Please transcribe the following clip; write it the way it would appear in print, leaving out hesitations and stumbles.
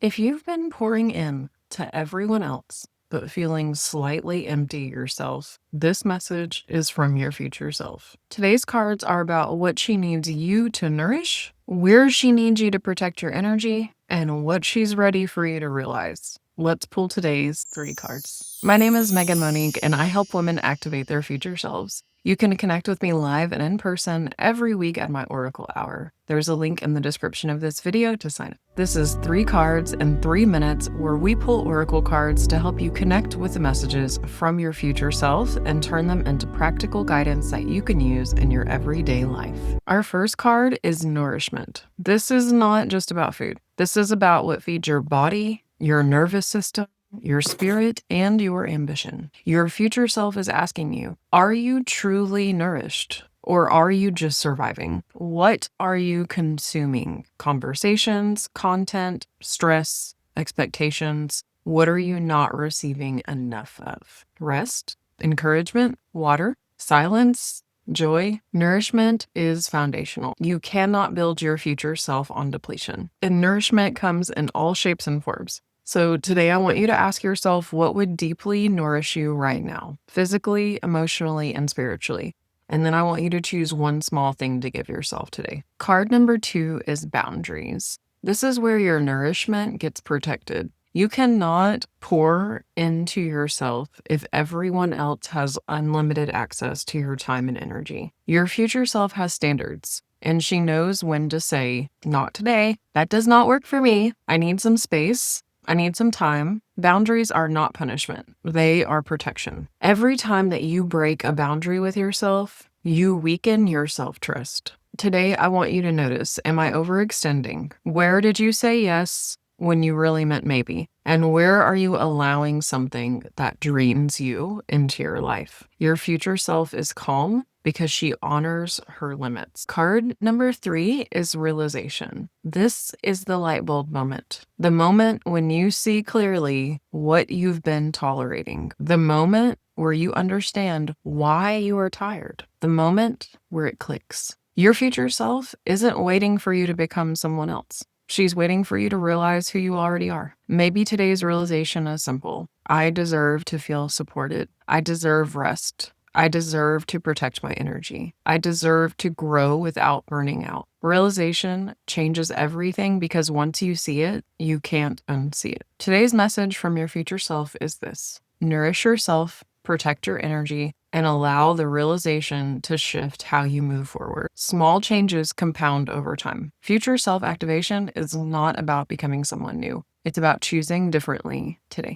If you've been pouring in to everyone else, but feeling slightly empty yourself, this message is from your future self. Today's cards are about what she needs you to nourish, where she needs you to protect your energy, and what she's ready for you to realize. Let's pull today's 3 cards. My name is Megan Monique, and I help women activate their future selves. You can connect with me live and in person every week at my Oracle Hour. There's a link in the description of this video to sign up. This is 3 cards in 3 minutes where we pull Oracle cards to help you connect with the messages from your future self and turn them into practical guidance that you can use in your everyday life. Our first card is nourishment. This is not just about food. This is about what feeds your body, your nervous system, your spirit, and your ambition. Your future self is asking you, are you truly nourished? Or are you just surviving? What are you consuming? Conversations, content, stress, expectations? What are you not receiving enough of? Rest, encouragement, water, silence, joy. Nourishment is foundational. You cannot build your future self on depletion. And nourishment comes in all shapes and forms. So today I want you to ask yourself what would deeply nourish you right now, physically, emotionally, and spiritually. And then I want you to choose one small thing to give yourself today. Card number 2 is boundaries. This is where your nourishment gets protected. You cannot pour into yourself if everyone else has unlimited access to your time and energy. Your future self has standards, and she knows when to say, not today. That does not work for me. I need some space. I need some time. Boundaries are not punishment. They are protection. Every time that you break a boundary with yourself, you weaken your self-trust. Today, I want you to notice, am I overextending? Where did you say yes when you really meant maybe? And where are you allowing something that drains you into your life? Your future self is calm because she honors her limits. Card number 3 is realization. This is the light bulb moment. The moment when you see clearly what you've been tolerating. The moment where you understand why you are tired. The moment where it clicks. Your future self isn't waiting for you to become someone else. She's waiting for you to realize who you already are. Maybe today's realization is simple. I deserve to feel supported. I deserve rest. I deserve to protect my energy. I deserve to grow without burning out. Realization changes everything because once you see it, you can't unsee it. Today's message from your future self is this: nourish yourself, protect your energy, and allow the realization to shift how you move forward. Small changes compound over time. Future self-activation is not about becoming someone new. It's about choosing differently today.